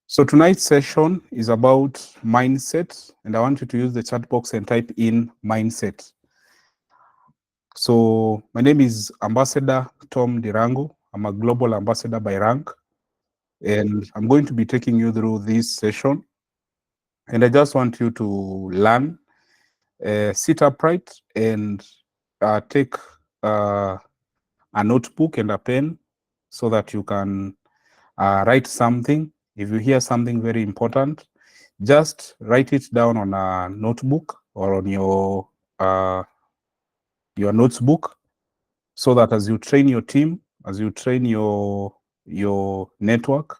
So tonight's session is about mindset, and I want you to use the chat box and type in mindset. So my name is Ambassador Tom Dirangu. I'm a global ambassador by rank, and I'm going to be taking you through this session. And I just want you to learn, sit upright, and take a notebook and a pen so that you can write something. If you hear something very important, just write it down on a notebook or on your notebook, so that as you train your team, as you train your network,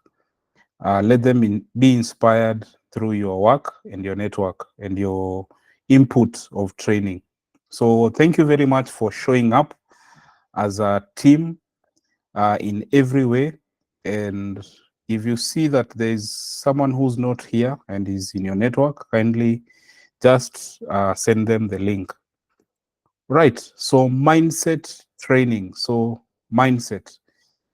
let them be inspired through your work and your network and your input of training. So thank you very much for showing up as a team in every way. And if you see that there's someone who's not here and is in your network, kindly just send them the link. Right, so mindset training. So mindset.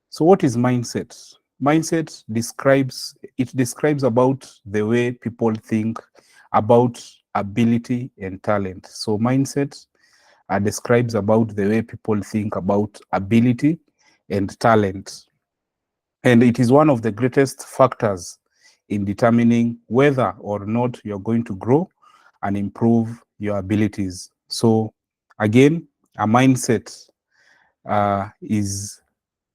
So what is mindset? Mindset describes about the way people think about ability and talent. So mindset describes about the way people think about ability and talent. And it is one of the greatest factors in determining whether or not you're going to grow and improve your abilities. So again, a mindset is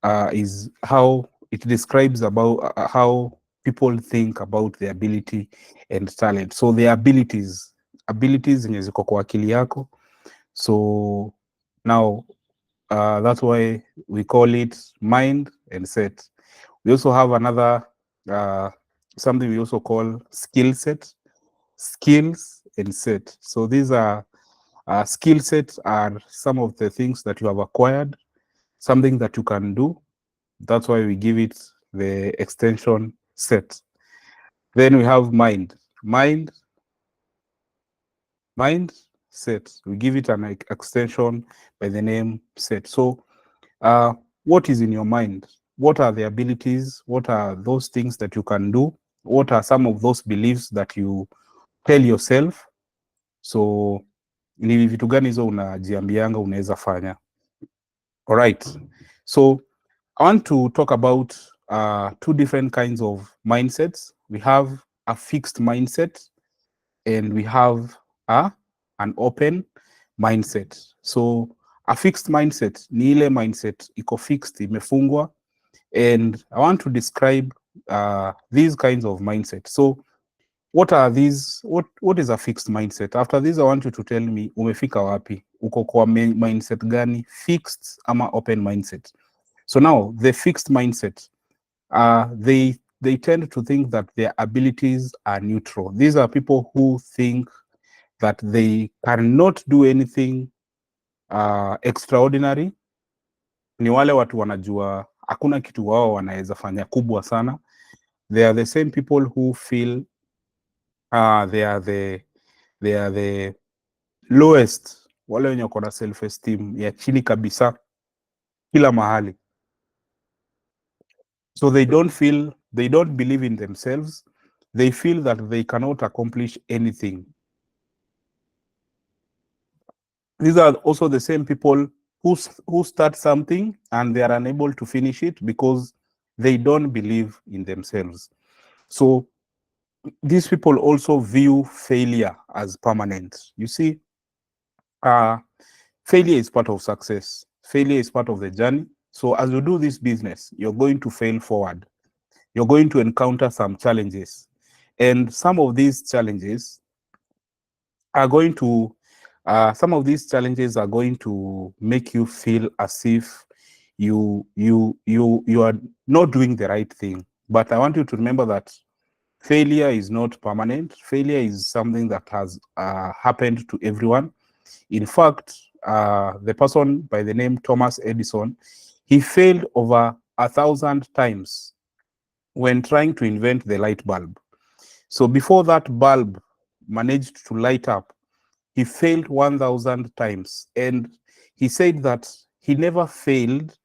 how it describes about how people think about their ability and talent. So the abilities zenye ziko kwa akili yako. So now that's why we call it mind and set. We also have another something we also call skill set, skills and set. So these are skill sets are some of the things that you have acquired, something that you can do. That's why we give it the extension set. Then we have mind, mind set. We give it an extension by the name set. So what is in your mind? What are the abilities? What are those things that you can do? What are some of those beliefs that you tell yourself? So ni vitu gani hizo unajiambianga unaweza fanya? All right. So I want to talk about two different kinds of mindsets. We have a fixed mindset and we have an open mindset. So a fixed mindset ni ile mindset iko fixed, imefungwa. And I want to describe these kinds of mindset. So what are these? What is a fixed mindset? After this, I want you to tell me umefika wapi? Uko kwa mindset gani? Fixed ama open mindset? So now the fixed mindset, they tend to think that their abilities are neutral. These are people who think that they cannot do anything extraordinary. Ni wale watu wanajua hakuna kitu wao wanaweza fanya kubwa sana. They are the same people who feel they are the lowest, wale wenye wako na self esteem ya chini kabisa kila mahali. So they don't believe in themselves. They feel that they cannot accomplish anything. These are also the same people who start something and they are unable to finish it because they don't believe in themselves. So these people also view failure as permanent. You see, failure is part of success. Failure is part of the journey. So as you do this business, you're going to fail forward. You're going to encounter some challenges. And some of these challenges are going to make you feel as if you are not doing the right thing. But I want you to remember that failure is not permanent. Failure is something that has happened to everyone. In fact, the person by the name Thomas Edison, he failed over 1,000 times when trying to invent the light bulb. So before that bulb managed to light up, he failed 1,000 times. And he said that he never failed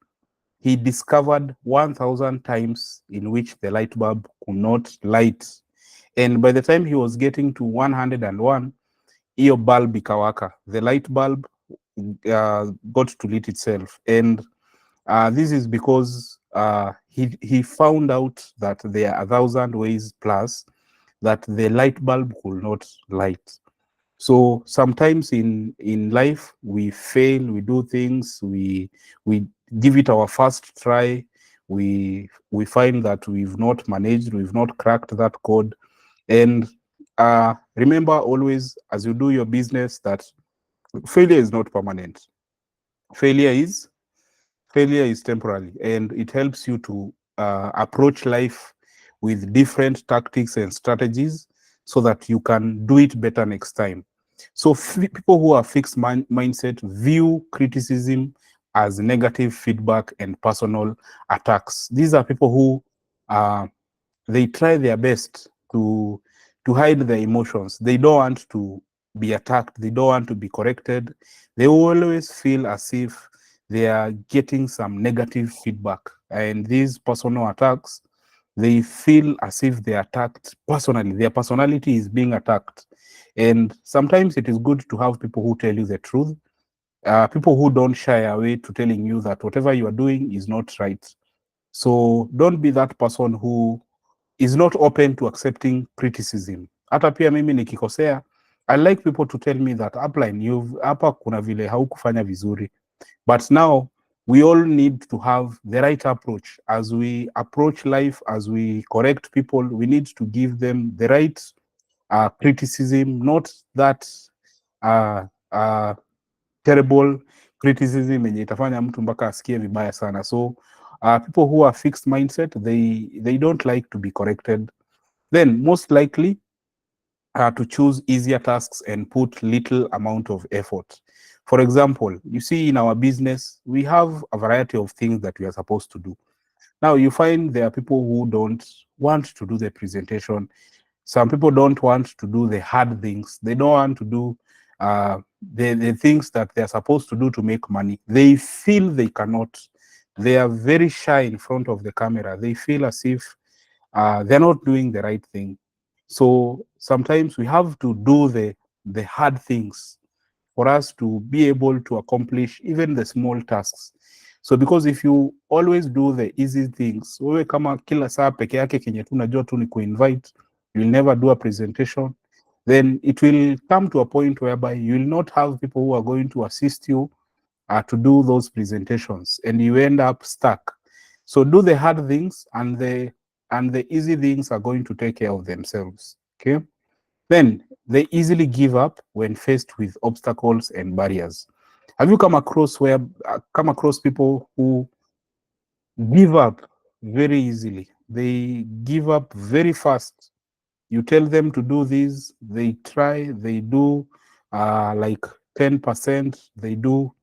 he discovered 1,000 times in which the light bulb could not light. And by the time he was getting to 101, hiyo bulb ikawaka. The light bulb got to lit itself. And this is because he found out that there are 1,000 ways plus that the light bulb could not light. So sometimes in life we fail, we do things, we give it our first try, we find that we've not managed, we've not cracked that code. And remember always, as you do your business, that failure is not permanent. Failure is temporary, and it helps you to approach life with different tactics and strategies so that you can do it better next time. So people who are fixed mindset view criticism as negative feedback and personal attacks. These are people who they try their best to hide their emotions. They don't want to be attacked. They don't want to be corrected. They always feel as if they are getting some negative feedback. And these personal attacks, they feel as if they are attacked personally. Their personality is being attacked. And sometimes it is good to have people who tell you the truth, people who don't shy away to telling you that whatever you are doing is not right. So don't be that person who is not open to accepting criticism. Hata pia mimi nikikosea, I like people to tell me that upline, hapa kuna vile haukufanya vizuri. But now we all need to have the right approach. As we approach life, as we correct people, we need to give them the right criticism, not that terrible criticism yenye itafanya mtu mpaka asikie vibaya sana. So people who are fixed mindset, they don't like to be corrected. Then most likely to choose easier tasks and put little amount of effort. For example, you see in our business, we have a variety of things that we are supposed to do. Now you find there are people who don't want to do the presentation. Some people don't want to do the hard things. They don't want to do the things that they're supposed to do to make money. They feel they cannot. They are very shy in front of the camera. They feel as if they're not doing the right thing. So sometimes we have to do the hard things for us to be able to accomplish even the small tasks. So because if you always do the easy things, wewe kama kila saa peke yake kenye tu unajua tu ni kuinvite, you'll never do a presentation, then it will come to a point whereby you will not have people who are going to assist you to do those presentations, and you end up stuck. So do the hard things, and the easy things are going to take care of themselves. Okay. Then they easily give up when faced with obstacles and barriers. Have you come across people who give up very easily? They give up very fast. You tell them to do this, they try, they do like 10%, they do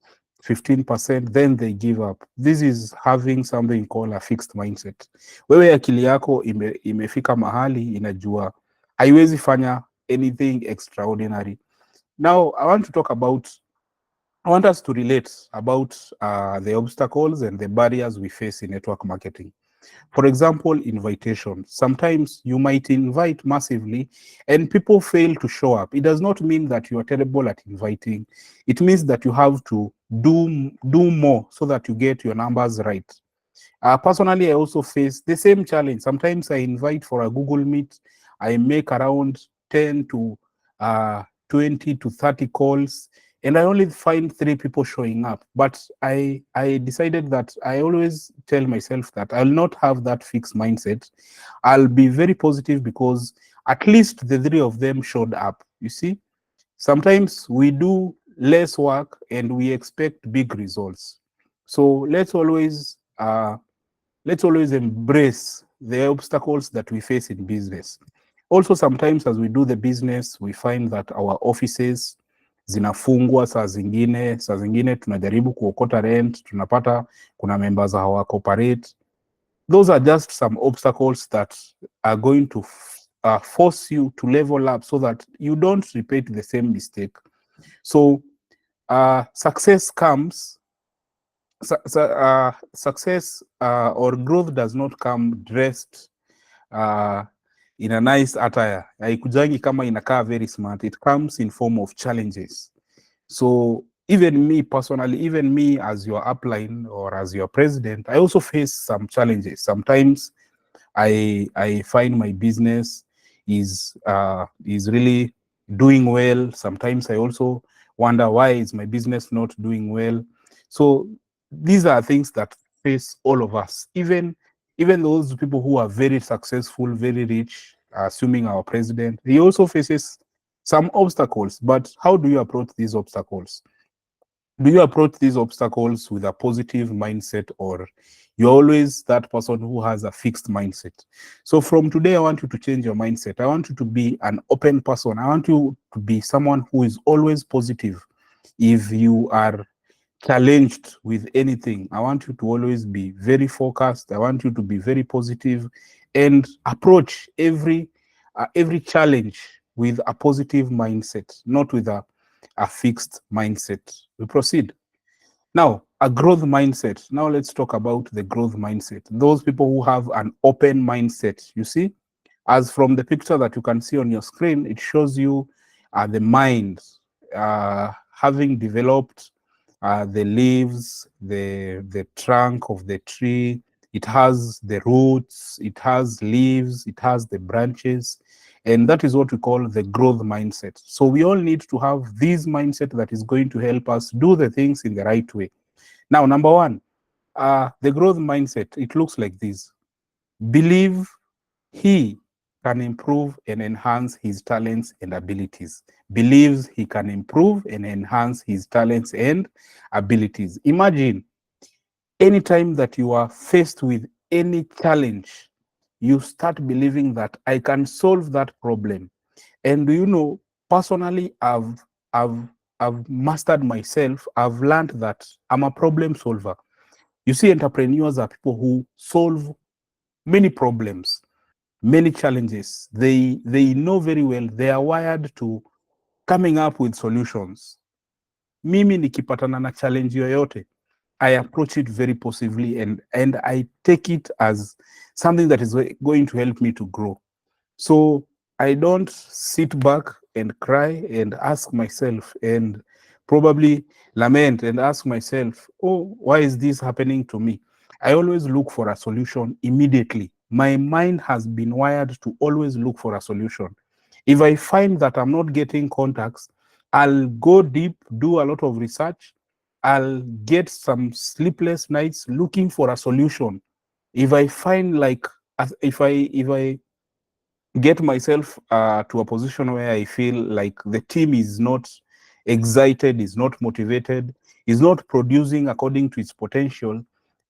15%, then they give up. This is having something called a fixed mindset. Wewe akili yako imefika mahali inajua haiwezi fanya anything extraordinary. Now I want us to relate about the obstacles and the barriers we face in network marketing. For example, invitation. Sometimes you might invite massively and people fail to show up. It does not mean that you are terrible at inviting. It means that you have to do more so that you get your numbers right. Personally, I also face the same challenge. Sometimes I invite for a Google Meet. I make around 10 to 20 to 30 calls, and I only find 3 people showing up. But I decided that I always tell myself that I'll not have that fixed mindset. I'll be very positive because at least the 3 of them showed up. You see, sometimes we do less work and we expect big results. So let's always embrace the obstacles that we face in business. Also, sometimes as we do the business, we find that our offices zinafungwa saa zingine tunajaribu kuokota rent, tunapata kuna members hawa cooperate. Those are just some obstacles that are going to force you to level up so that you don't repeat the same mistake. So success comes success or growth does not come dressed uh, in a nice attire. Haikujangi kama inakaa very smart. It comes in form of challenges. So even me personally, even me as your upline or as your president, I also face some challenges. Sometimes I find my business is really doing well. Sometimes I also wonder, why is my business not doing well? So these are things that face all of us, even those people who are very successful, very rich, assuming our president, he also faces some obstacles. But how do you approach these obstacles? Do you approach these obstacles with a positive mindset, or you're always that person who has a fixed mindset? So from today, I want you to change your mindset. I want you to be an open person. I want you to be someone who is always positive. If you are challenged with anything, I want you to always be very focused. I want you to be very positive and approach every challenge with a positive mindset, not with a fixed mindset. We proceed. Now, a growth mindset. Now let's talk about the growth mindset. Those people who have an open mindset. You see, as from the picture that you can see on your screen, it shows you the mind having developed the leaves, the trunk of the tree. It has the roots, it has leaves, it has the branches. And that is what we call the growth mindset. So we all need to have this mindset that is going to help us do the things in the right way. Now, number one, the growth mindset, it looks like this. Believe he can improve and enhance his talents and abilities. Believes he can improve and enhance his talents and abilities. Imagine anytime that you are faced with any challenge, you start believing that I can solve that problem. And do you know, personally, I've I've mastered myself. I've learned that I'm a problem solver. You see, entrepreneurs are people who solve many problems, many challenges. They know very well. They are wired to coming up with solutions. Mimi nikipatana na challenge yoyote, I approach it very positively, and I take it as something that is going to help me to grow. So I don't sit back and cry and ask myself and probably lament and ask myself, oh, why is this happening to me? I always look for a solution immediately. My mind has been wired to always look for a solution. If I find that I'm not getting contacts, I'll go deep, do a lot of research. I'll get some sleepless nights looking for a solution. If I find like, if I get myself to a position where I feel like the team is not excited, is not motivated, is not producing according to its potential,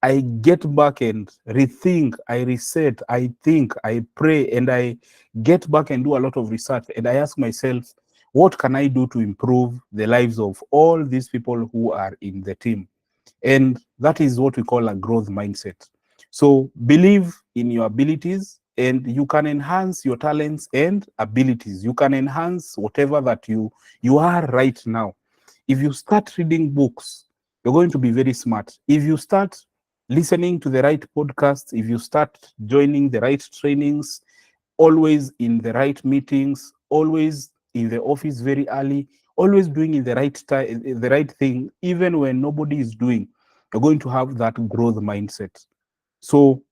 I get back and rethink, I reset, I think, I pray, and I get back and do a lot of research. And I ask myself, what can I do to improve the lives of all these people who are in the team? And that is what we call a growth mindset. So believe in your abilities, and you can enhance your talents and abilities. You can enhance whatever that you are right now. If you start reading books, you're going to be very smart. If you start listening to the right podcasts, if you start joining the right trainings, always in the right meetings, always in the office very early, always doing in the right time, the right thing, even when nobody is doing, you're going to have that growth mindset. So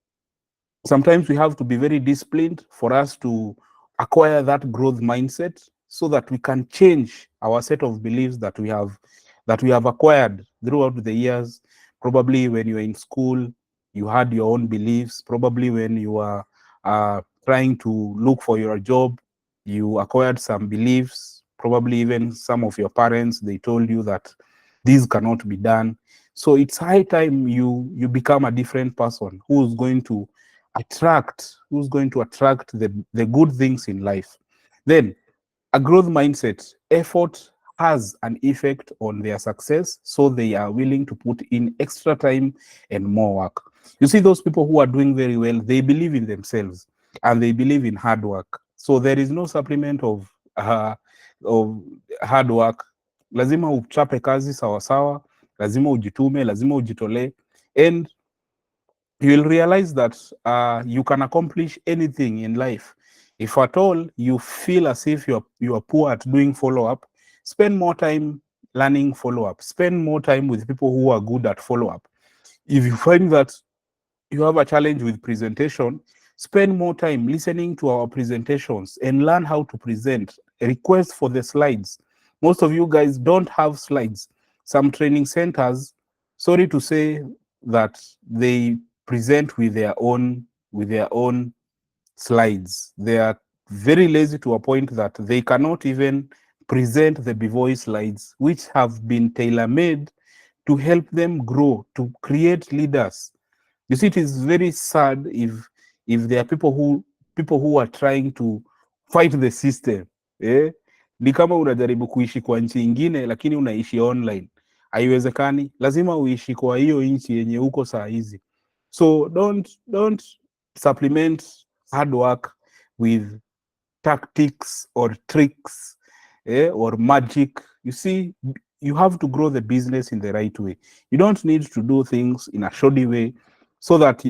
sometimes we have to be very disciplined for us to acquire that growth mindset so that we can change our set of beliefs that we have acquired throughout the years. Probably when you were in school, you had your own beliefs. Probably when you are trying to look for your job, you acquired some beliefs. Probably even some of your parents, they told you that this cannot be done. So it's high time you become a different person who's going to attract the good things in life. Then a growth mindset, effort has an effect on their success, so they are willing to put in extra time and more work. You see, those people who are doing very well, they believe in themselves and they believe in hard work. So there is no supplement of hard work. Lazima uchape kazi sawa sawa, lazima ujitume, lazima ujitolee, and you will realize that you can accomplish anything in life. If at all you feel as if you are poor at doing follow-up, spend more time learning follow-up. Spend more time with people who are good at follow-up. If you find that you have a challenge with presentation, spend more time listening to our presentations and learn how to present. Request for the slides. Most of you guys don't have slides. Some training centers, sorry to say, that they present with their own slides. They are very lazy to a point that they cannot even present the BVOY slides, which have been tailor-made to help them grow, to create leaders. You see, it is very sad if there are people who are trying to fight the system. Eh? Ni kama unajaribu kuishi kwa nchi ingine lakini unaishi online. Haiwezekani, lazima uishi kwa hiyo nchi yenye uko saa hizi. So don't supplement hard work with tactics or tricks, or magic. You see, you have to grow the business in the right way. You don't need to do things in a shoddy way so that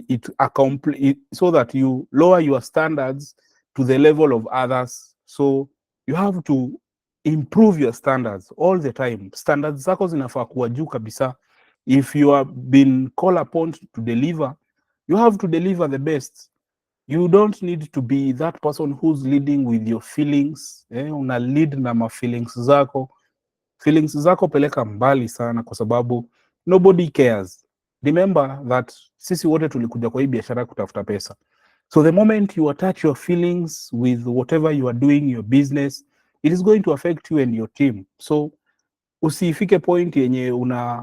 so that you lower your standards to the level of others. So you have to improve your standards all the time. Standards zako zinafaa kuwa juu kabisa. If you have been called upon to deliver, you have to deliver the best. You don't need to be that person who's leading with your feelings. Una lead na ma feelings zako. Feelings zako peleka mbali sana kwa sababu nobody cares. Remember that sisi wote tulikuja kwa hii biashara kutafuta pesa. So the moment you attach your feelings with whatever you are doing, your business, it is going to affect you and your team. So usifike point yenye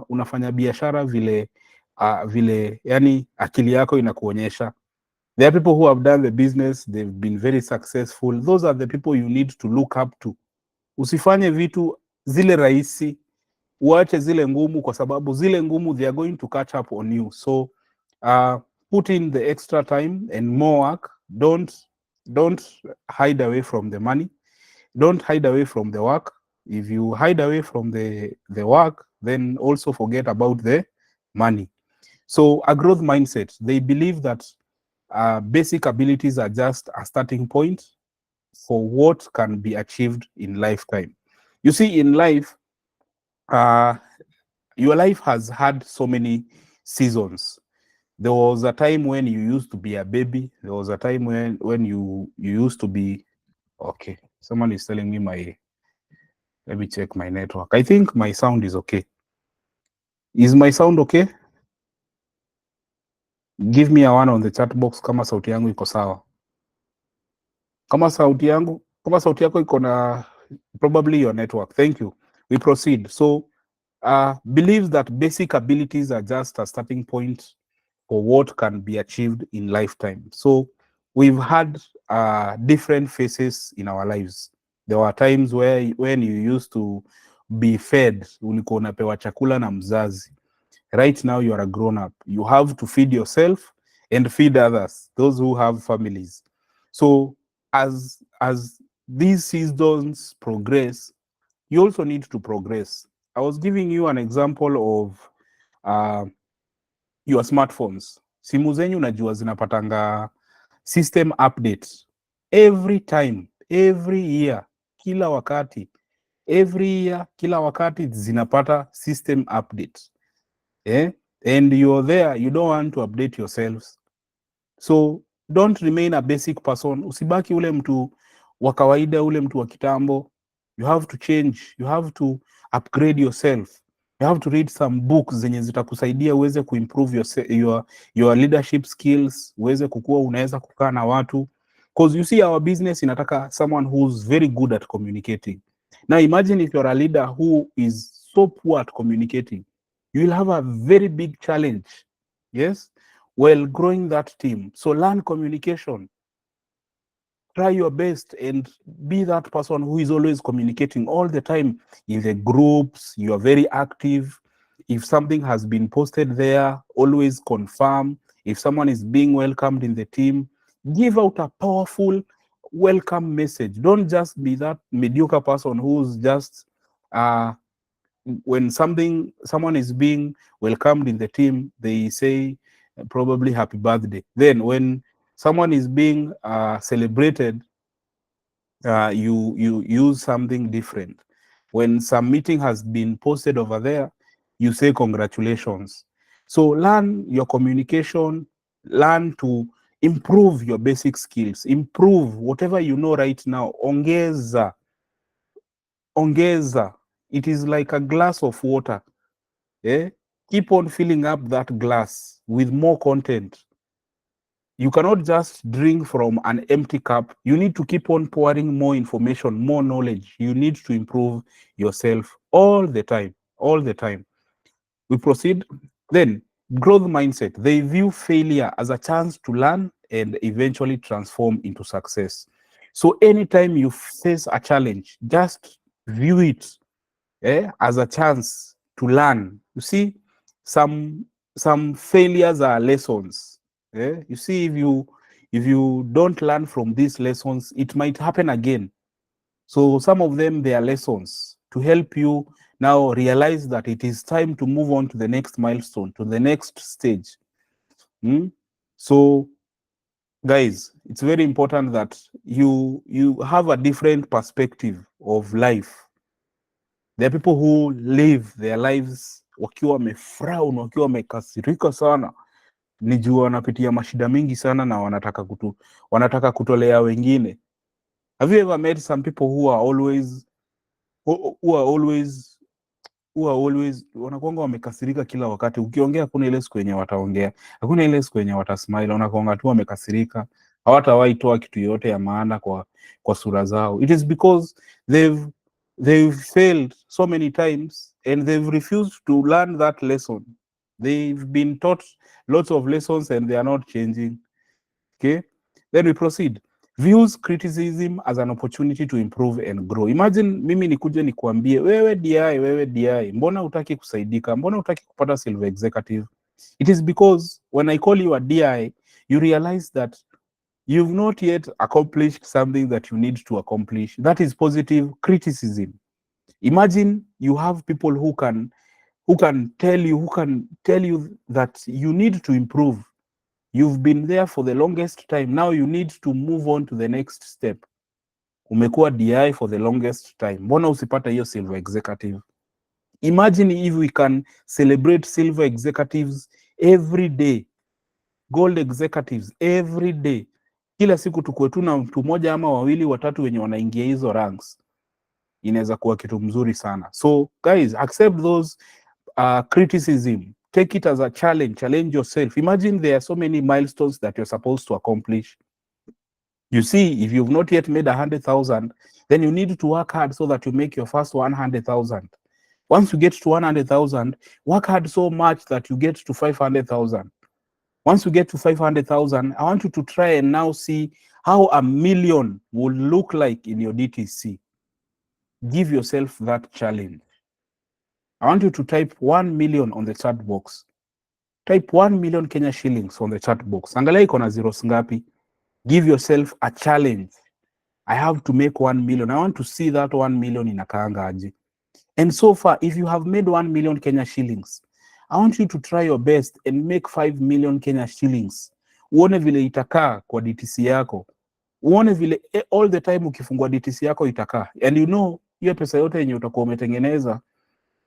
unafanya biashara vile yani akili yako inakuonyesha. There are people who have done the business, they've been very successful. Those are the people you need to look up to. Usifanye vitu zile rahisi, uache zile ngumu kwa sababu zile ngumu they are going to catch up on you. So put in the extra time and more work. Don't hide away from the money. Don't hide away from the work. If you hide away from the work, then also forget about the money. So a growth mindset, they believe that basic abilities are just a starting point for what can be achieved in lifetime. You see, in life, your life has had so many seasons. There was a time when you used to be a baby. There was a time when you used to be, okay, someone is telling me let me check my network. I think my sound is okay. Is my sound okay? Give me a one on the chat box kama sauti yangu iko sawa. Kama sauti yako iko na probably your network. Thank you. We proceed. So believes that basic abilities are just a starting point for what can be achieved in lifetime. So we've had different phases in our lives. There were times when you used to be fed, ulikuwa unapewa chakula na mzazi. Right now you are a grown up. You have to feed yourself and feed others, those who have families. So as these seasons progress, you also need to progress. I was giving you an example of your smartphones. Simu zenyu najua zinapatanga system updates every time, every year, kila wakati. Every year, kila wakati zinapata system updates. And you're there, you don't want to update yourselves. So don't remain a basic person. Usibaki ule mtu wa kawaida, ule mtu wa kitambo. You have to change. You have to upgrade yourself. You have to read some books zenye zitakusaidia uweze kuimprove your leadership skills, uweze kukua, unaweza kukaa na watu. Because you see, our business inataka someone who's very good at communicating. Now imagine if you're a leader who is so poor at communicating, you will have a very big challenge, yes, while growing that team. So learn communication. Try your best and be that person who is always communicating all the time in the groups. You are very active. If something has been posted there, always confirm. If someone is being welcomed in the team, give out a powerful welcome message. Don't just be that mediocre person who's just when someone is being welcomed in the team, they say probably happy birthday. Then when someone is being celebrated, you use something different. When some meeting has been posted over there, you say congratulations. So learn your communication, learn to improve your basic skills, improve whatever you know right now. Ongeza. It is like a glass of water. Eh? Keep on filling up that glass with more content. You cannot just drink from an empty cup. You need to keep on pouring more information, more knowledge. You need to improve yourself all the time, all the time. We proceed. Then, growth mindset. They view failure as a chance to learn and eventually transform into success. So anytime you face a challenge, just view it as a chance to learn. You see, some failures are lessons. You see, if you don't learn from these lessons, it might happen again. So some of them, they are lessons to help you now realize that it is time to move on to the next milestone, to the next stage. So guys, it's very important that you have a different perspective of life. There are people who live their lives wakiwa wamefrown, wakiwa wamekasirika sana, ni juu wanapitia mashida mingi sana na wanataka kutolea wengine. Have you ever met some people who are always wanakuanga wamekasirika kila wakati? Ukiongea hakuna ile siku yenye wataongea, hakuna ile siku yenye watasmile, wanakuanga tu wamekasirika, hawatawahi toa kitu yote ya maana kwa sura zao. It is because they've failed so many times and they've refused to learn that lesson. They've been taught lots of lessons and they are not changing. Okay, then we proceed. Views criticism as an opportunity to improve and grow. Imagine mimi nikuje nikuambie, wewe DI, mbona hutaki kusaidika? Mbona hutaki kupata silver executive? It is because when I call you a DI, you realize that you've not yet accomplished something that you need to accomplish. That is positive criticism. Imagine you have people who can tell you that you need to improve. You've been there for the longest time. Now you need to move on to the next step. Umekuwa DI for the longest time. Mbona usipata hiyo silver executive? Imagine if we can celebrate silver executives every day, gold executives every day. Kila siku tukuwe tu na mtu mmoja ama wawili watatu wenye wanaingia hizo ranks. Inaweza kuwa kitu mzuri sana. So guys, accept those criticism. Take it as a challenge. Challenge yourself. Imagine there are so many milestones that you're supposed to accomplish. You see, if you've not yet made 100,000, then you need to work hard so that you make your first 100,000. Once you get to 100,000, work hard so much that you get to 500,000. Once you get to 500,000, I want you to try and now see how $1 million will look like in your DTC. Give yourself that challenge. I want you to type 1 million on the chat box. Type 1 million Kenya shillings on the chat box. Angalia iko na zeros ngapi. Give yourself a challenge. I have to make 1 million. I want to see that 1 million inakaanga aje. And so far, if you have made 1 million Kenya shillings, I want you to try your best and make 5 million Kenya shillings. Uone vile itakaa kwa DTC yako. Uone vile all the time ukifungua DTC yako itakaa. And you know, hiyo pesa yote yenye utakuwa umetengeneza,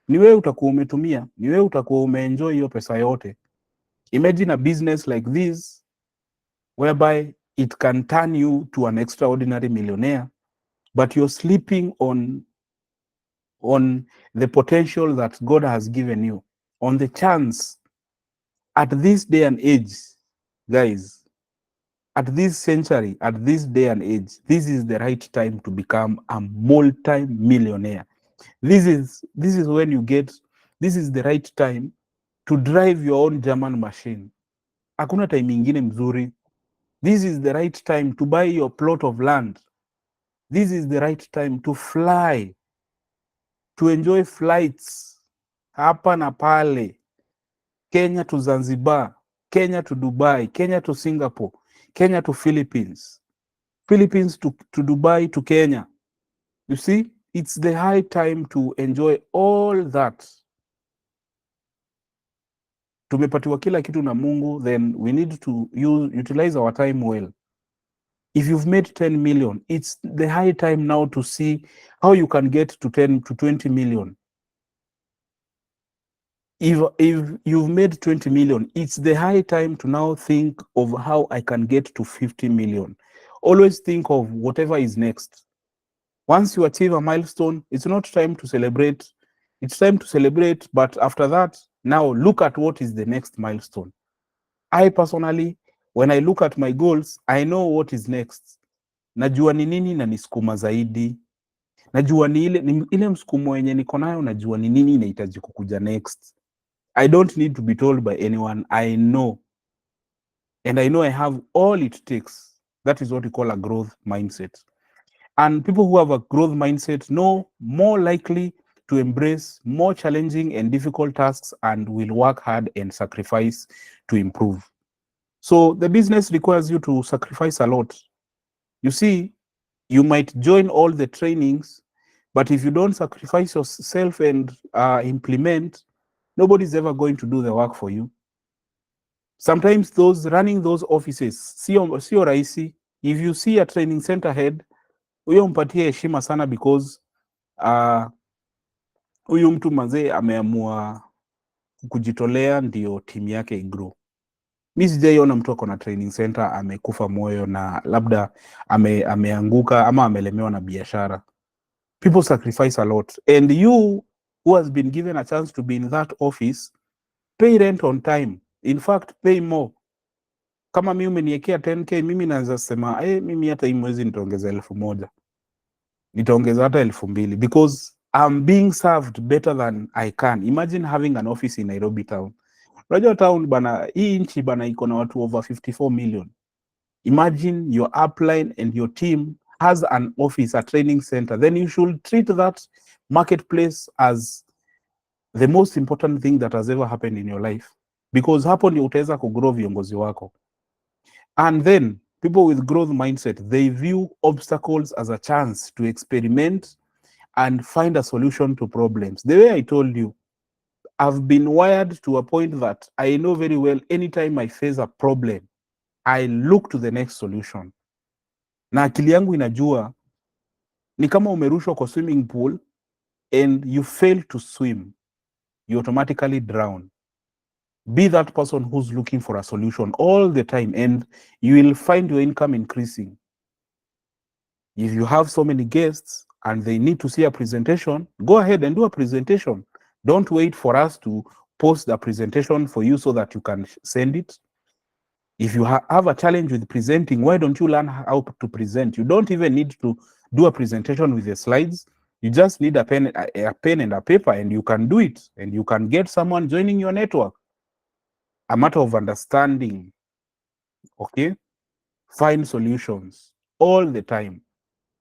ni wewe utakuwa umetumia, ni wewe utakuwa umeenjoy hiyo pesa yote. Imagine a business like this whereby it can turn you to an extraordinary millionaire, but you're sleeping on the potential that God has given you, on the chance. At this day and age, guys, at this century, at this day and age, this is the right time to become a multi-millionaire. This is when you get, this is the right time to drive your own German machine. Hakuna time ingine mzuri. This is the right time to buy your plot of land. This is the right time to fly, to enjoy flights hapa na pale. Kenya to Zanzibar, Kenya to Dubai, Kenya to Singapore, Kenya to Philippines, Philippines to Dubai to Kenya. You see, it's the high time to enjoy all that. Tumepatiwa kila kitu na Mungu, then we need to utilize our time well. If you've made 10 million, it's the high time now to see how you can get to 10 to 20 million. If you've made 20 million, it's the high time to now think of how I can get to 50 million. Always think of whatever is next. Once you achieve a milestone, it's not time to celebrate. It's time to celebrate, but after that, now look at what is the next milestone. I personally, when I look at my goals, I know what is next. Najua ni nini na niskuma zaidi. Najua ni ile msukumo wenye niko nayo, najua ni nini inahitaji kukuja next. I don't need to be told by anyone. I know. And I know I have all it takes. That is what we call a growth mindset. And people who have a growth mindset know more likely to embrace more challenging and difficult tasks and will work hard and sacrifice to improve. So the business requires you to sacrifice a lot. You see, you might join all the trainings, but if you don't sacrifice yourself and implement, nobody's ever going to do the work for you. Sometimes those running those offices, sio rahisi. If you see a training center head, huyo mpatie heshima sana because huyu mtu mazee ameamua kujitolea ndio timu yake igrow. Mi sijaiona mtu ako na training center amekufa moyo na labda ameanguka ama amelemewa na biashara. People sacrifice a lot, and you who has been given a chance to be in that office, pay rent on time. In fact, pay more. Kama mimi umeniekea 10k, mimi naweza sema mimi hata hii mwezi nitaongeza 1,000, nitaongeza hata 2,000 because I'm being served better than I can. Imagine having an office in Nairobi town. Unajua town bana, hii nchi bana iko na watu over 54 million. Imagine your upline and your team has an office, a training center. Then you should treat that marketplace as the most important thing that has ever happened in your life, because hapo ndio utaweza kugrow viongozi wako. And then people with growth mindset, they view obstacles as a chance to experiment and find a solution to problems. The way I told you, I've been wired to a point that I know very well anytime I face a problem, I look to the next solution. Na akili yangu inajua ni kama umerushwa kwa swimming pool and you fail to swim, you automatically drown. Be that person who's looking for a solution all the time, and you will find your income increasing. If you have so many guests and they need to see a presentation, go ahead and do a presentation. Don't wait for us to post the presentation for you so that you can send it. If you have a challenge with presenting, why don't you learn how to present? You don't even need to do a presentation with the slides. You just need a pen and a paper, and you can do it, and you can get someone joining your network. A matter of understanding, okay? Find solutions all the time.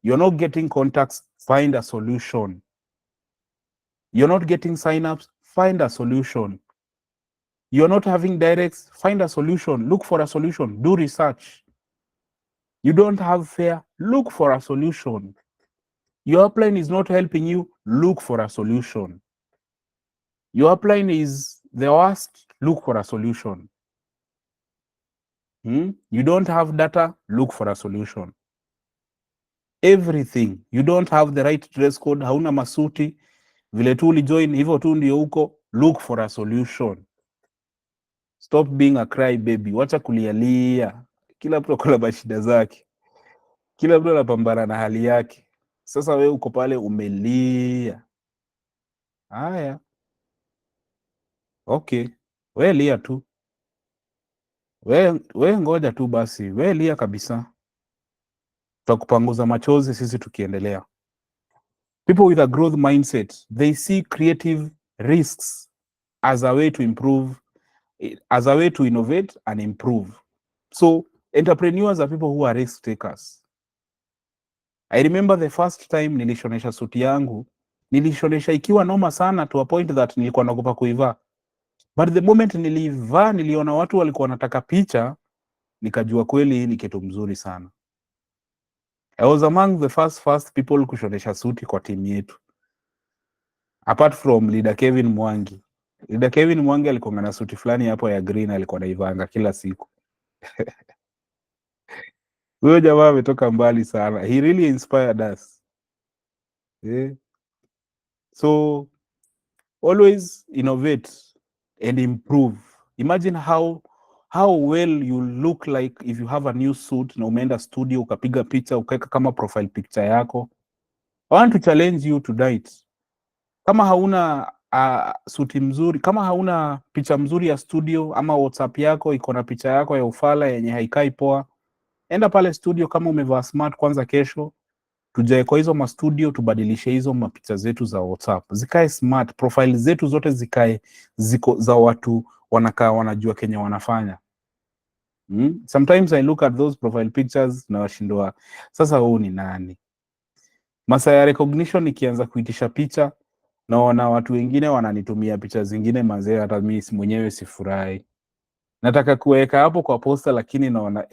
You're not getting contacts, find a solution. You're not getting signups, find a solution. You're not having directs, find a solution. Look for a solution, do research. You don't have fare, look for a solution. Your upline is not helping you, look for a solution. Your upline is the worst, look for a solution. You don't have data, look for a solution. Everything. You don't have the right dress code, hauna masuti, vile tu ulijoin hivyo tu ndio huko, look for a solution. Stop being a cry baby. Wacha kulialia. Kila mtu akona mashida zake. Kila mtu anapambana na hali yake. Sasa wewe uko pale umelia. Haya. Okay. We lia tu. We ngoja tu basi. We lia kabisa. Tutakupanguza machozi sisi tukiendelea. People with a growth mindset, they see creative risks as a way to improve, as a way to innovate and improve. So entrepreneurs are people who are risk takers. I remember the first time nilishonesha suti yangu, nilishonesha ikiwa noma sana to a point that nilikuwa naogopa kuivaa. But the moment nilivaa, niliona watu walikuwa wanataka picha, nikajua kweli ni kitu mzuri sana. I was among the first people kushonesha suti kwa timu yetu, apart from leader Kevin Mwangi. Leader Kevin Mwangi alikuwa na suti fulani hapo ya green, alikuwa naivanga kila siku. Huyo jamaa ametoka mbali sana. He really inspired us. Yeah. So always innovate and improve. Imagine how well you look like if you have a new suit na umeenda studio ukapiga picha ukaweka kama profile picture yako. I want to challenge you tonight. Kama hauna suti mzuri, kama hauna picha mzuri ya studio ama WhatsApp yako iko na picha yako ya ufala yenye haikai poa, enda pale studio kama umevaa smart kwanza. Kesho tujae kwa hizo ma studio, tubadilishe hizo mapicha zetu za WhatsApp zikae smart, profile zetu zote zikae ziko za watu wanakaa wanajua Kenya wanafanya. Sometimes I look at those profile pictures na washindwa, sasa huu ni nani? Masaa ya recognition ikianza kuitisha picha, naona watu wengine wananitumia picha zingine mazee, hata mimi mwenyewe sifurahi. Nataka kuweka hapo kwa posta, lakini naona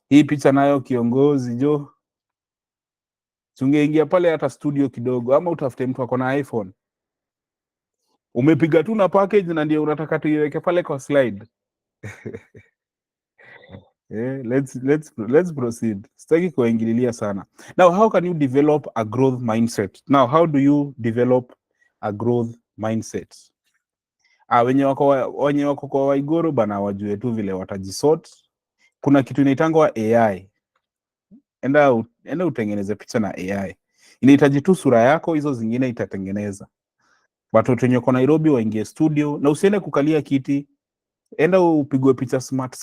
hii picha nayo kiongozi jo, tungeingia pale hata studio kidogo, ama utafute mtu ako na iPhone, umepiga tu na package na ndio unataka tuiweke pale kwa slide. Let's proceed. Sitaki kuingililia sana. Now, how can you develop a growth mindset? Now, how do you develop a growth mindset? Wenye wako kwa Waiguru bana wajue tu vile watajisort. Kuna kitu inaitangwa AI. Enda utengeneze picha na AI. Inahitaji tu sura yako, hizo zingine itatengeneza. Watu wenye kwa Nairobi waingie studio na usiende kukalia kiti. Enda upigwe picha smart.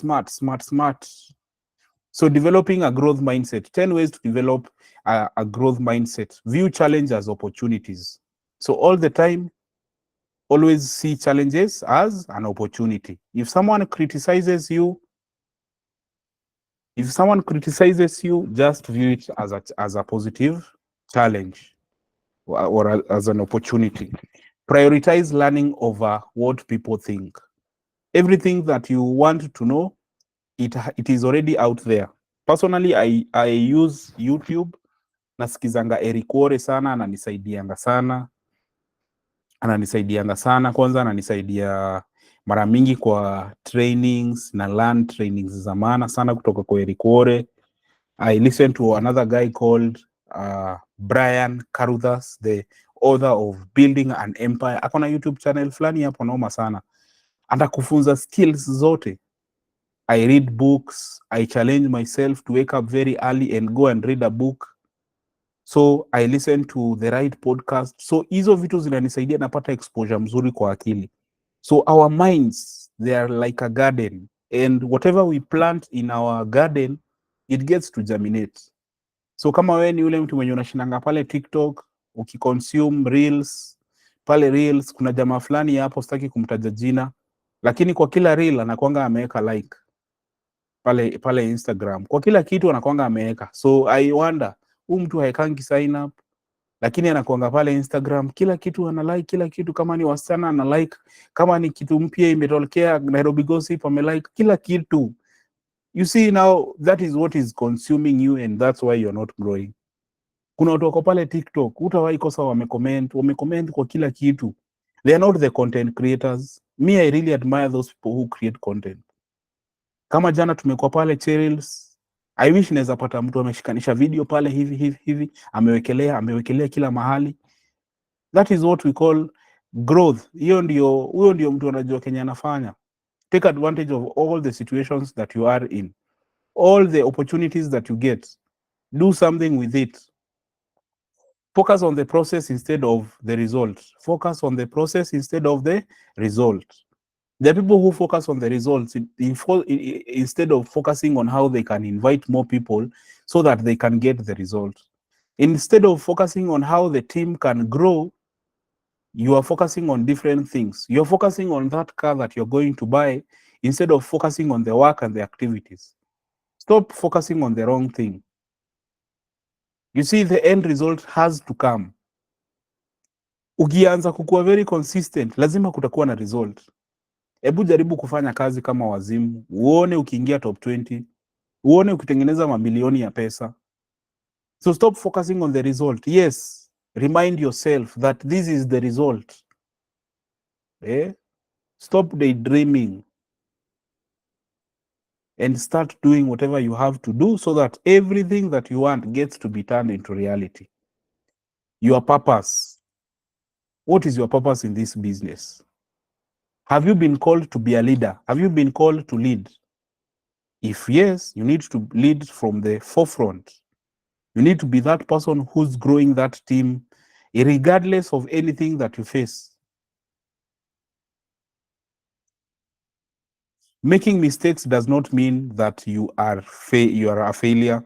So developing a growth mindset. 10 ways to develop a growth mindset. View challenge as opportunities. So all the time, always see challenges as an opportunity. If someone criticizes you, just view it as a positive challenge or as an opportunity. Prioritize learning over what people think. Everything that you want to know, it is already out there. Personally, I use YouTube. Nasikizanga Eric Wore sana, ananisaidianga sana. Kwanza ananisaidia mara mingi kwa trainings na learn trainings za maana sana kutoka kwa Eric Wore. I listen to another guy called Brian Caruthers, the author of Building an Empire. Akona YouTube channel fulani hapo noma sana. Atakufunza skills zote. I read books. I challenge myself to wake up very early and go and read a book. So I listen to the right podcast. So hizo vitu zinanisaidia napata exposure mzuri kwa akili. So our minds, they are like a garden, and whatever we plant in our garden, it gets to germinate. So kama wewe ni ule mtu mwenye unashindanga pale TikTok ukiconsume reels, pale reels kuna jamaa fulani hapo, sitaki kumtaja jina, lakini kwa kila reel anakuanga ameweka like pale Instagram. Kwa kila kitu anakuanga ameweka. So I wonder, huyu mtu haikangi sign up, lakini anakuanga pale Instagram, kila kitu ana like, kila kitu. Kama ni wasichana ana like, kama ni kitu mpya imetokea Nairobi Gossip ame like, kila kitu. You see now, that is what is consuming you, and that's why you're not growing. Kuna watu wako pale TikTok, utawahi kosa wamecomment kwa kila kitu. They are not the content creators. Me, I really admire those people who create content. Kama jana tumekuwa pale Cheryl's, I wish naweza pata mtu ameshikanisha video pale hivi amewekelea kila mahali. That is what we call growth. Huyo ndio mtu anajua Kenya anafanya. Take advantage of all the situations that you are in, all the opportunities that you get. Do something with it. Focus on the process instead of the result. Focus on the process instead of the result. There are people who focus on the results instead of focusing on how they can invite more people so that they can get the result. Instead of focusing on how the team can grow, you are focusing on different things. You're focusing on that car that you're going to buy instead of focusing on the work and the activities. Stop focusing on the wrong thing. You see, the end result has to come. Ukianza kukuwa very consistent, lazima kutakuwa na result. Hebu jaribu kufanya kazi kama wazimu, uone ukiingia top 20, uone ukitengeneza mabilioni ya pesa. So stop focusing on the result. Yes, remind yourself that this is the result. Eh? Stop daydreaming and start doing whatever you have to do so that everything that you want gets to be turned into reality. Your purpose. What is your purpose in this business? Have you been called to be a leader? Have you been called to lead? If yes, you need to lead from the forefront. You need to be that person who's growing that team, regardless of anything that you face. Making mistakes does not mean that you are a failure.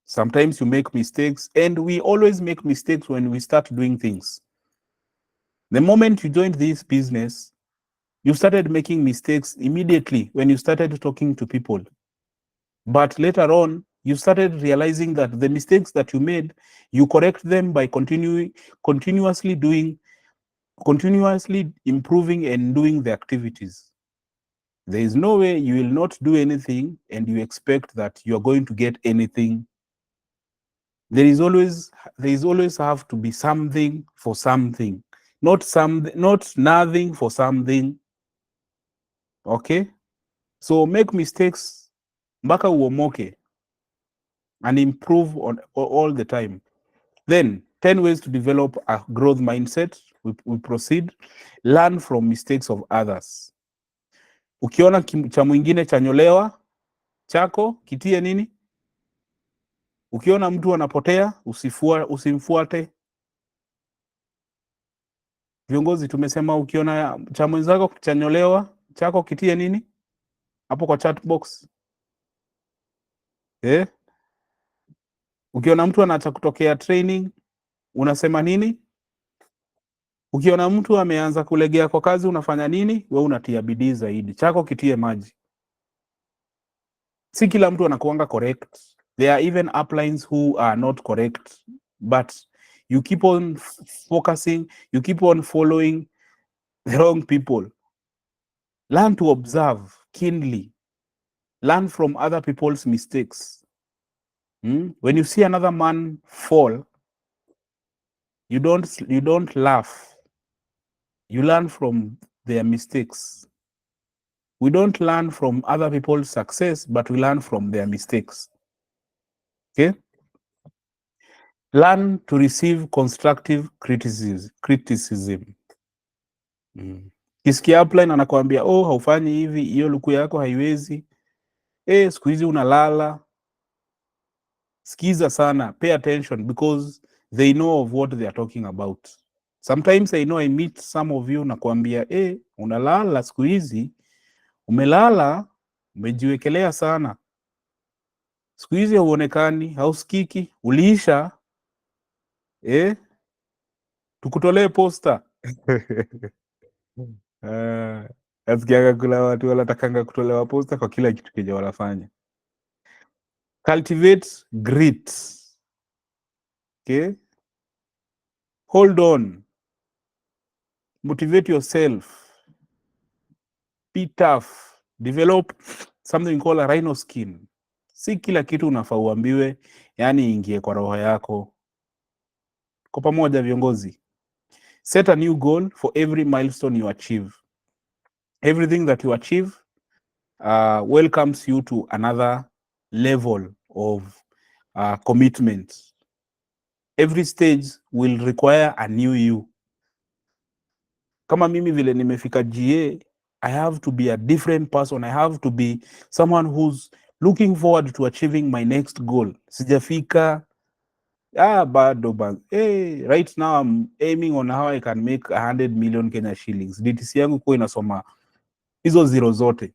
Sometimes you make mistakes, and we always make mistakes when we start doing things. The moment you joined this business, you started making mistakes immediately when you started talking to people. But later on, you started realizing that the mistakes that you made, you correct them by continuously improving and doing the activities. There is no way you will not do anything and you expect that you are going to get anything. There is always have to be something for something, not nothing for something. Okay, so make mistakes mpaka uomoke and improve on all the time. Then 10 ways to develop a growth mindset. We proceed. Learn from mistakes of others. Ukiona cha mwingine chanyolewa, chako kitie nini? Ukiona mtu anapotea, usimfuate. Viongozi tumesema ukiona cha mwenzako chanyolewa, chako kitie nini? Hapo kwa chat box. Ukiona mtu anaacha kutokea training, unasema nini? Ukiona mtu ameanza kulegea kwa kazi, unafanya nini? We unatia bidii zaidi, chako kitie maji. Si kila mtu anakuanga correct. There are even uplines who are not correct, but you keep on focusing, you keep on following the wrong people. Learn to observe keenly. Learn from other people's mistakes. When you see another man fall, you don't laugh. You learn from their mistakes. We don't learn from other people's success, but we learn from their mistakes. Okay? Learn to receive constructive criticism. Kisikia upline anakuambia, oh, haufanyi hivi, hiyo luku yako haiwezi. Siku hizi unalala. Skiza sana, pay attention because they know of what they are talking about. Sometimes I know I meet some of you nakuambia, unalala siku hizi, umelala, umejiwekelea sana. Siku hizi hauonekani, hausikiki, uliisha, tukutolee posta. Nasikianga kuna watu wanatakanga kutolewa posta kwa kila kitu kenye wanafanya. Cultivate grit. Okay? Hold on. Motivate yourself. Be tough. Develop something called a rhino skin. Si kila kitu unafaa uambiwe, yani ingie kwa roho yako. Kwa pamoja viongozi. Set a new goal for every milestone you achieve. Everything that you achieve welcomes you to another level of commitment. Every stage will require a new you. Kama mimi vile nimefika GA, I have to be a different person. I have to be someone who's looking forward to achieving my next goal. Sijafika, bado bang. Right now I'm aiming on how I can make 100 million Kenya shillings. DTC yangu kwa inasoma hizo zero zote.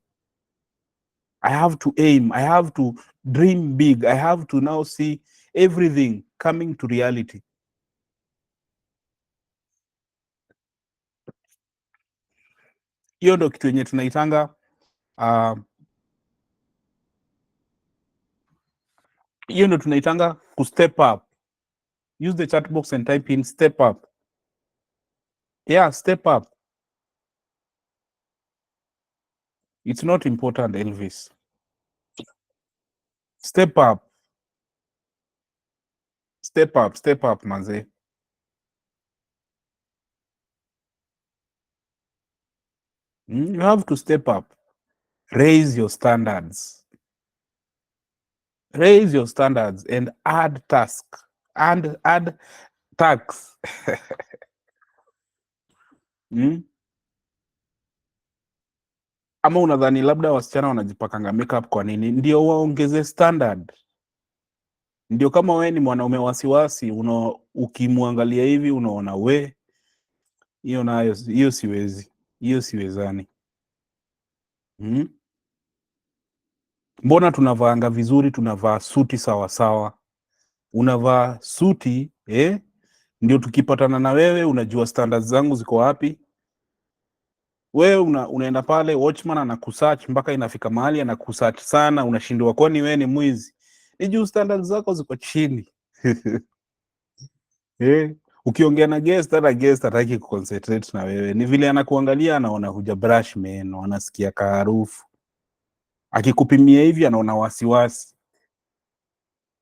I have to aim. I have to dream big. I have to now see everything coming to reality. Hiyo ndo kitu yenye tunaitanga hiyo ndo tunaitanga ku step up. Use the chat box and type in step up. Yeah, step up. It's not important, Elvis. Step up. Step up manze. You have to step up. Raise your standards. Raise your standards and add task and add tax. Ama unadhani labda wasichana wanajipakanga makeup kwa nini? Ndio waongeze standard. Ndio kama we ni mwanaume wasiwasi, ukimwangalia hivi unaona we, hiyo nayo hiyo siwezi, hiyo siwezani. Mbona tunavaanga vizuri, tunavaa suti sawasawa, unavaa suti ndio tukipatana na wewe unajua standards zangu ziko wapi. Wewe unaenda pale, watchman anakusearch mpaka inafika mahali anakusearch sana, unashindwa kwani wewe ni mwizi? Ni juu standards zako ziko chini. Ukiongea na guest, hata guest hataki kuconcentrate na wewe. Ni vile anakuangalia anaona huja brush meno, anasikia harufu. Akikupimia hivi anaona wasiwasi.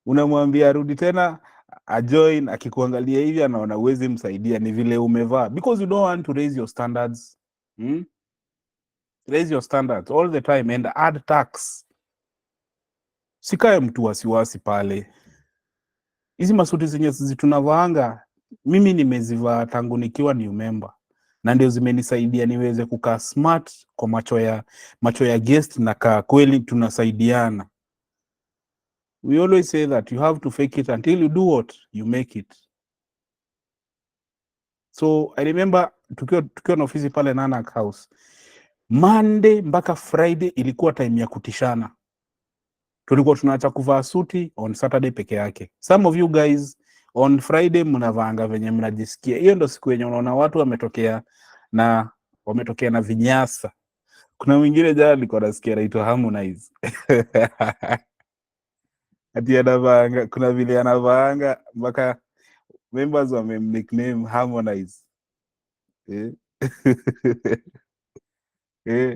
Unamwambia rudi tena ajoin, akikuangalia hivi anaona uwezi msaidia, ni vile umevaa, because you don't want to raise your standards. Raise your standards all the time and add tax. Sikae mtu wasiwasi pale. Hizi masuti zenye tunavaanga, mimi nimezivaa tangu nikiwa new member, na ndio zimenisaidia niweze kukaa smart kwa macho ya guest, na kaa kweli tunasaidiana. We always say that you have to fake it until you do what? You make it. So I remember tukiwa na ofisi pale Nanak House, Monday mpaka Friday ilikuwa time ya kutishana. Tulikuwa tunaacha kuvaa suti on Saturday peke yake. Some of you guys on Friday mnavaanga venye mnajisikia. Hiyo ndo siku yenye unaona watu wametokea na vinyasa. Kuna mwingine jana alikuwa nasikia anaitwa Harmonize. Ati anavaanga, kuna vile anavaanga mpaka members wamemnickname Harmonize.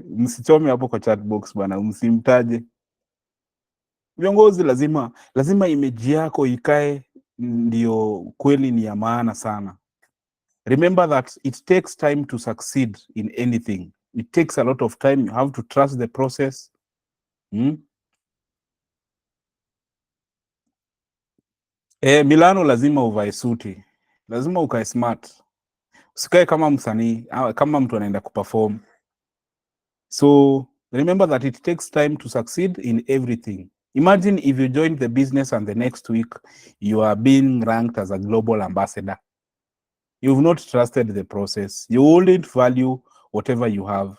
Msichome hapo kwa chat box bana, msimtaje. Viongozi lazima image yako ikae ndio kweli ni ya maana sana. Remember that it takes time to succeed in anything. It takes a lot of time. You have to trust the process. Milano lazima uvae suti. Lazima ukae smart. Usikae kama msanii, kama mtu anaenda kuperform. So remember that it takes time to succeed in everything. Imagine if you join the business and the next week you are being ranked as a global ambassador. You've not trusted the process. You wouldn't value whatever you have.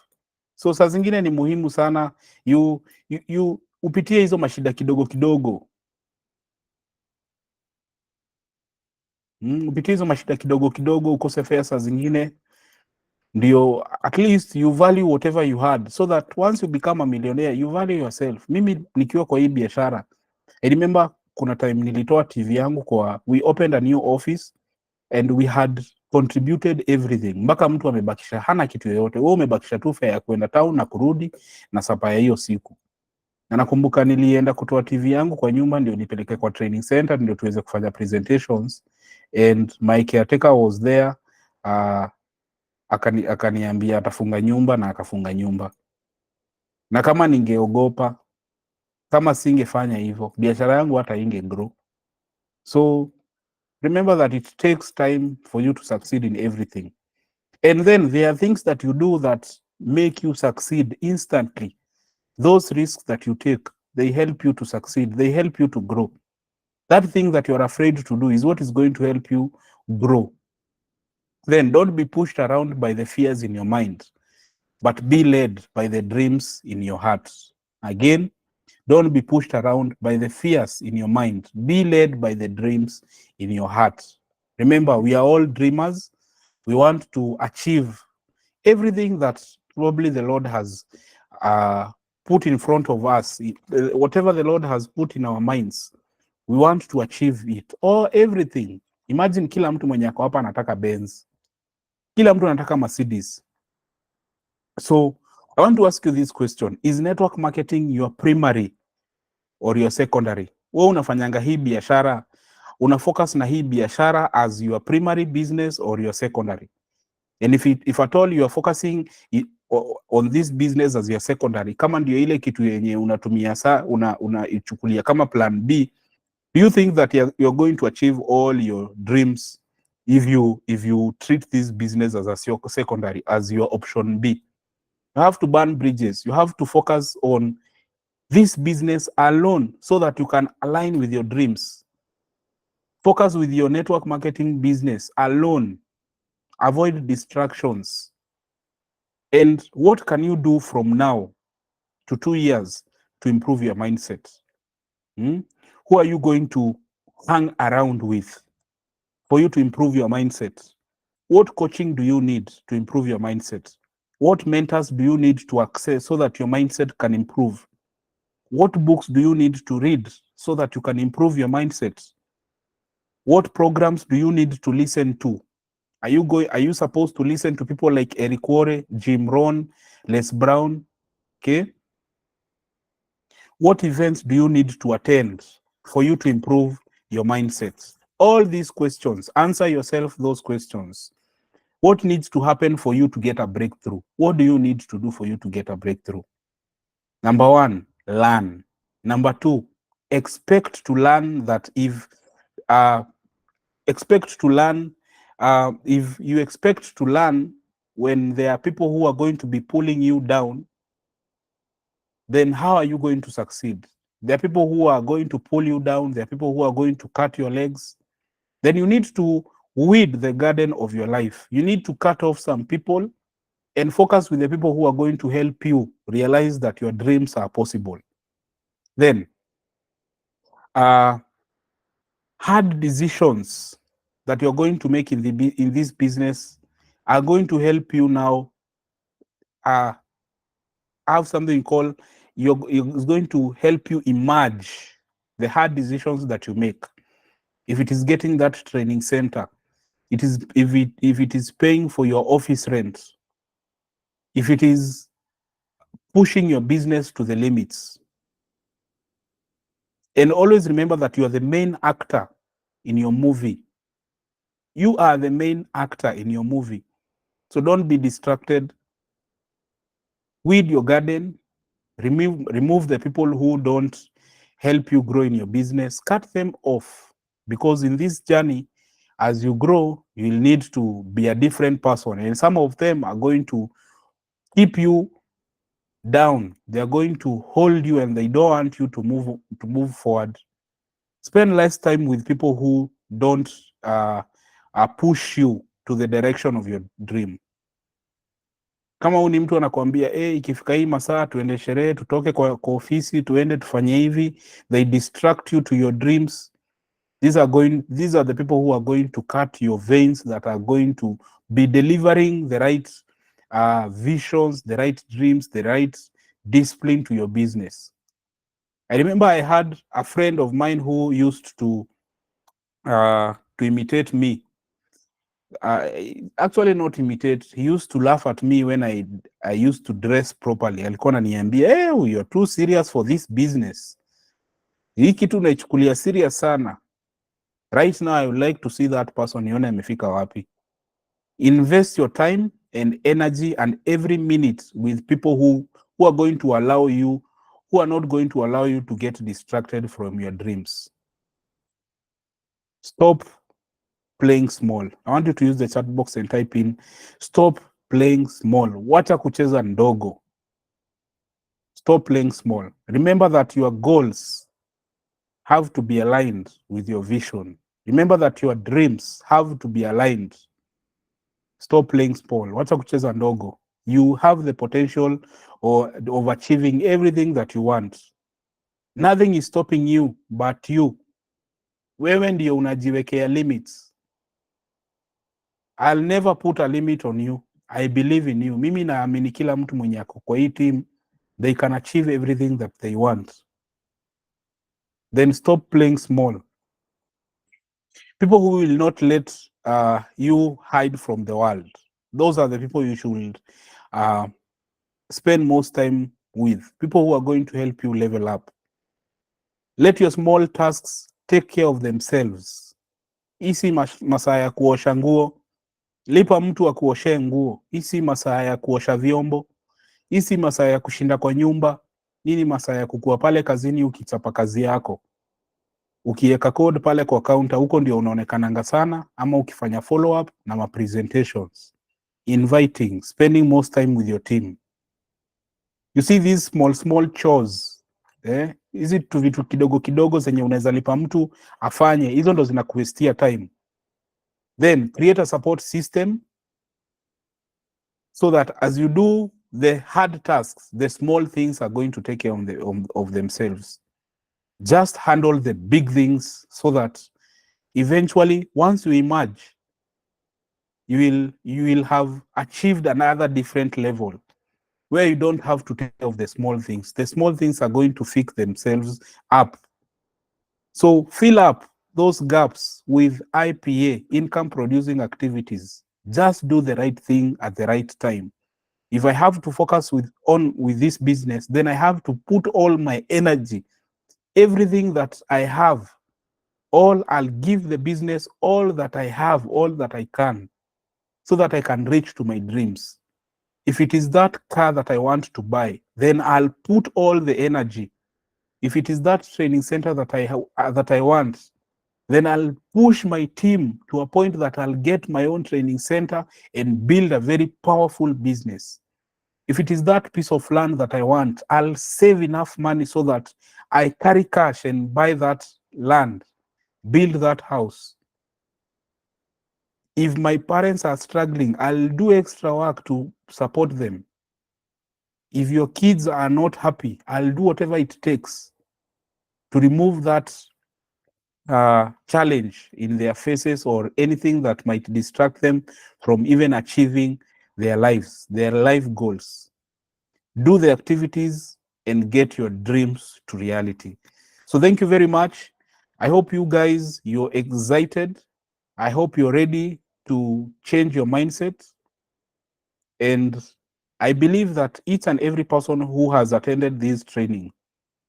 So saa zingine ni muhimu sana you upitie hizo mashida kidogo kidogo. Upitie hizo mashida kidogo kidogo, ukose fare saa zingine, ndio at least you value whatever you had, so that once you become a millionaire you value yourself. Mimi nikiwa kwa hii biashara, I remember kuna time nilitoa TV yangu we opened a new office and we had contributed everything, mpaka mtu amebakisha hana kitu yoyote. Wewe umebakisha tu fare ya kwenda town na kurudi na sapa ya hiyo siku. Na nakumbuka nilienda kutoa TV yangu kwa nyumba ndio nipeleke kwa training center ndio tuweze kufanya presentations, and my caretaker was there. Akaniambia atafunga nyumba, na akafunga nyumba. Na kama ningeogopa, kama singefanya hivyo, biashara yangu hata inge grow. So remember that it takes time for you to succeed in everything. And then there are things that you do that make you succeed instantly. Those risks that you take, they help you to succeed. They help you to grow. That thing that you're afraid to do is what is going to help you grow. Then don't be pushed around by the fears in your mind, but be led by the dreams in your heart. Again, don't be pushed around by the fears in your mind. Be led by the dreams in your heart. Remember, we are all dreamers. We want to achieve everything that probably the Lord has put in front of us. Whatever the Lord has put in our minds, we want to achieve it, or everything. Imagine kila mtu mwenye ako hapa anataka Benz. Kila mtu anataka Mercedes. So I want to ask you this question. Is network marketing your primary or your secondary? Wewe unafanyanga hii biashara una focus na hii biashara as your primary business or your secondary. And if at all you are focusing on this business as your secondary, kama ndio ile kitu yenye unatumia unaichukulia kama plan B, do you think that you're going to achieve all your dreams if you treat this business as a secondary, as your option B? You have to burn bridges. You have to focus on this business alone so that you can align with your dreams. Focus with your network marketing business alone. Avoid distractions. And what can you do from now to 2 years to improve your mindset? Who are you going to hang around with for you to improve your mindset? What coaching do you need to improve your mindset? What mentors do you need to access so that your mindset can improve? What books do you need to read so that you can improve your mindset? What programs do you need to listen to? Are you supposed to listen to people like Eric Worre, Jim Rohn, Les Brown? Okay. What events do you need to attend for you to improve your mindset? All these questions, answer yourself those questions. What needs to happen for you to get a breakthrough? What do you need to do for you to get a breakthrough? Number one, learn. Number two, expect to learn that if you expect to learn when there are people who are going to be pulling you down, then how are you going to succeed? There are people who are going to pull you down. There are people who are going to cut your legs. Then you need to weed the garden of your life. You need to cut off some people and focus with the people who are going to help you realize that your dreams are possible. Then, hard decisions that you're going to make in this business are going to help you now have something called, it's going to help you emerge the hard decisions that you make. If it is getting that training center, if it is paying for your office rent, if it is pushing your business to the limits. And always remember that you are the main actor in your movie. You are the main actor in your movie. So don't be distracted. Weed your garden. Remove the people who don't help you grow in your business. Cut them off, because in this journey, as you grow, you'll need to be a different person. And some of them are going to keep you down. They're going to hold you and they don't want you to move forward. Spend less time with people who don't push you to the direction of your dream. Kama huu ni mtu anakuambia ikifika hii masaa tuende sherehe, tutoke kwa ofisi, tuende tufanye hivi, they distract you to your dreams. These are the people who are going to cut your veins, that are going to be delivering the right visions, the right dreams, the right discipline to your business. I remember I had a friend of mine who used to imitate me. Actually not imitate, he used to laugh at me when I used to dress properly. Alikuwa ananiambia, hey, you're too serious for this business. Hii kitu unaichukulia serious sana. Right now, I would like to see that person, nione amefika wapi. Invest your time and energy and every minute with people who are going to allow you, who are not going to allow you to get distracted from your dreams. Stop playing small. I want you to use the chat box and type in, stop playing small. Wacha kucheza ndogo. Stop playing small. Remember that your goals have to be aligned with your vision. Remember that your dreams have to be aligned. Stop playing small. Wacha kucheza ndogo. You have the potential of achieving everything that you want. Nothing is stopping you but you. Wewe ndio unajiwekea limits. I'll never put a limit on you. I believe in you. Mimi naamini kila mtu mwenye ako kwa hii team, they can achieve everything that they want. Then stop playing small. People who will not let you hide from the world. Those are the people you should spend most time with. People who are going to help you level up. Let your small tasks take care of themselves. Hii si masaa ya kuosha nguo. Lipa mtu akuoshee nguo. Hii si masaa ya kuosha vyombo. Hii si masaa ya kushinda kwa nyumba. Hii ni masaa ya kukua pale kazini ukichapa kazi yako. Ukiweka code pale kwa counter, huko ndio unaonekananga sana, ama ukifanya follow up na ma presentations, inviting, spending most time with your team. You see these small chores, hizi tu vitu kidogo kidogo zenye unaweza lipa mtu afanye, hizo ndo zinakuwestia time. Then create a support system so that as you do the hard tasks, the small things are going to take care of themselves. Just handle the big things so that eventually, once you emerge, you will have achieved another different level where you don't have to take care of the small things. The small things are going to fix themselves up. So fill up those gaps with IPA, income producing activities. Just do the right thing at the right time. If I have to focus with this business, then I have to put all my energy, everything that I have, I'll give the business all that I have, all that I can, so that I can reach to my dreams. If it is that car that I want to buy, then I'll put all the energy. If it is that training center that I want, then I'll push my team to a point that I'll get my own training center and build a very powerful business. If it is that piece of land that I want, I'll save enough money so that I carry cash and buy that land, build that house. If my parents are struggling, I'll do extra work to support them. If your kids are not happy, I'll do whatever it takes to remove that challenge in their faces or anything that might distract them from even achieving their lives, their life goals. Do the activities and get your dreams to reality. So thank you very much. I hope you guys, you're excited. I hope you're ready to change your mindset. And I believe that each and every person who has attended this training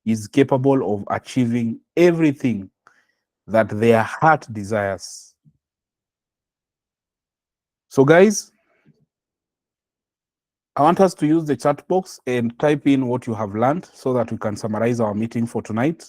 is capable of achieving everything that their heart desires. So guys, I want us to use the chat box and type in what you have learned so that we can summarize our meeting for tonight.